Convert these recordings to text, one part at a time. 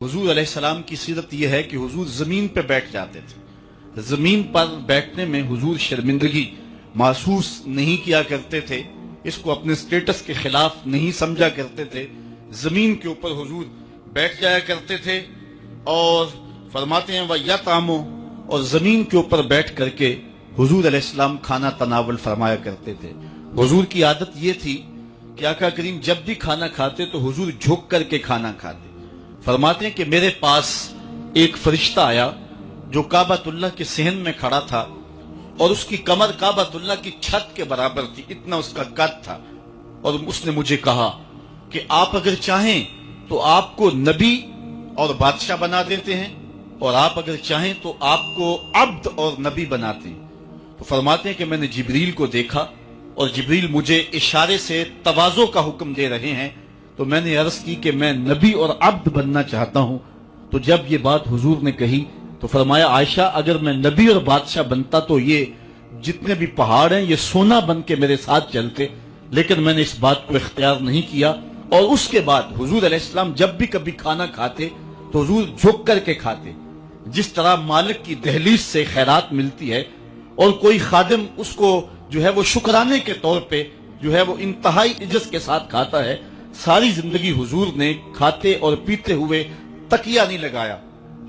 हुजूर अलैहिस्सलाम की सीरत यह है कि हुजूर जमीन पर बैठ जाते थे। जमीन पर बैठने में हुजूर शर्मिंदगी महसूस नहीं किया करते थे, इसको अपने स्टेटस के खिलाफ नहीं समझा करते थे। जमीन के ऊपर हुजूर बैठ जाया करते थे और फरमाते हैं वह यतामो, और जमीन के ऊपर बैठ करके हुजूर अलैहिस्सलाम खाना तनावल फरमाया करते थे। हुजूर की आदत ये थी कि आका करीम जब भी खाना खाते तो हुजूर झुक करके खाना खाते। फरमाते हैं कि मेरे पास एक फरिश्ता आया जो काबतुल्लाह के सहन में खड़ा था और उसकी कमर काबतुल्लाह की छत के बराबर थी, इतना उसका कद था। और उसने मुझे कहा कि आप अगर चाहें तो आपको नबी और बादशाह बना देते हैं, और आप अगर चाहें तो आपको अब्द और नबी बनाते हैं। तो फरमाते हैं कि मैंने जिब्रील को देखा और जिब्रील मुझे इशारे से तवाज़ो का हुक्म दे रहे हैं, तो मैंने अर्ज की कि मैं नबी और अब्द बनना चाहता हूं। तो जब ये बात हुजूर ने कही तो फरमाया आयशा, अगर मैं नबी और बादशाह बनता तो ये जितने भी पहाड़ हैं ये सोना बन के मेरे साथ चलते, लेकिन मैंने इस बात को इख्तियार नहीं किया। और उसके बाद हुजूर अलैहिस्सलाम जब भी कभी खाना खाते तो हुजूर झुक करके खाते। जिस तरह मालिक की दहलीज से खैरात मिलती है और कोई खादिम उसको जो है वो शुक्राने के तौर पे जो है वो इंतहाई इज्जत के साथ खाता है, सारी जिंदगी हुजूर ने खाते और पीते हुए तकिया नहीं लगाया।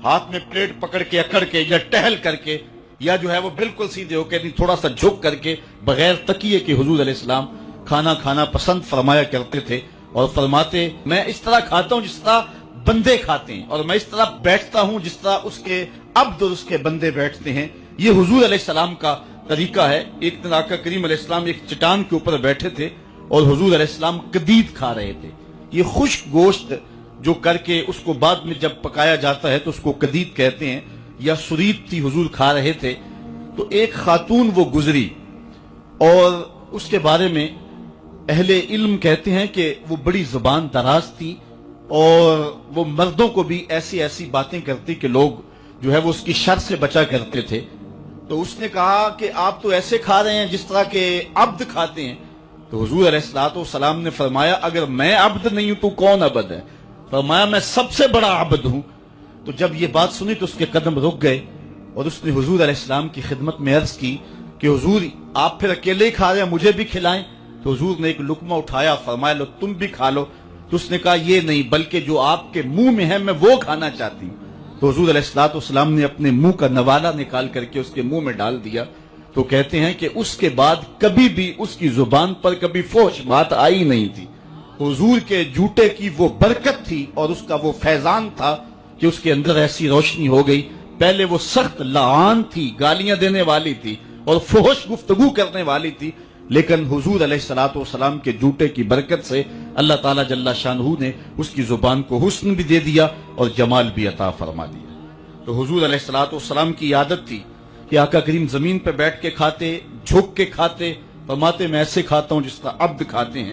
हाथ में प्लेट पकड़ के अकड़ के या टहल करके या जो है वो बिल्कुल सीधे होकर नहीं, थोड़ा सा झुक करके बगैर तकिए के हुजूर अलैहिस्सलाम खाना खाना पसंद फरमाया करते थे। और फरमाते मैं इस तरह खाता हूं जिस तरह बंदे खाते हैं, और मैं इस तरह बैठता हूं जिस तरह उसके अब्द और उसके बंदे बैठते हैं। ये हुजूर अलैहिस्सलाम का तरीका है। एक दिन आका करीम अलैहिस्सलाम एक चट्टान के ऊपर बैठे थे और हुजूर अलैहिस्सलाम कदीद खा रहे थे। ये खुश्क गोश्त जो करके उसको बाद में जब पकाया जाता है तो उसको कदीद कहते हैं, या सुरीत थी, हुजूर खा रहे थे। तो एक खातून वो गुजरी और उसके बारे में अहले इल्म कहते हैं कि वो बड़ी जुबान दराज थी और वो मर्दों को भी ऐसी ऐसी बातें करती कि लोग जो है वो उसकी शर से बचा करते थे। तो उसने कहा कि आप तो ऐसे खा रहे हैं जिस तरह के अब्द खाते हैं। तो हुजूर अलैहिस्सलाम ने फरमाया अगर मैं अब्द नहीं हूं तो कौन अब्द है? फरमाया मैं सबसे बड़ा अब्द हूं। तो जब ये बात सुनी तो उसके कदम रुक गए और उसने हुजूर अलैहिस्सलाम की खिदमत में अर्ज की कि हुजूर आप फिर अकेले ही खा रहे हैं, मुझे भी खिलाएं। तो हुजूर ने एक लुकमा उठाया, फरमाया लो तुम भी खा लो। तो उसने कहा ये नहीं, बल्कि जो आपके मुंह में है मैं वो खाना चाहती हूं। तो हुजूर अलैहिस्सलाम ने अपने मुंह का नवाला निकाल करके उसके मुंह में डाल दिया। तो कहते हैं कि उसके बाद कभी भी उसकी जुबान पर कभी फोश बात आई नहीं थी। हुजूर के जूते की वो बरकत थी और उसका वो फैजान था कि उसके अंदर ऐसी रोशनी हो गई। पहले वो सख्त लान थी, गालियां देने वाली थी और फोश गुफ्तगू करने वाली थी, लेकिन हुजूर अलैहिस्सलाम के जूते की बरकत से अल्लाह ताला जल्ला शानहू ने उसकी जुबान को हुस्न भी दे दिया और जमाल भी अता फरमा दिया। तो हुजूर अलैहिस्सलाम की आदत थी कि आका करीम जमीन पर बैठ के खाते, झुक के खाते। फरमाते मैं ऐसे खाता हूं जिस तरह अब्द खाते हैं।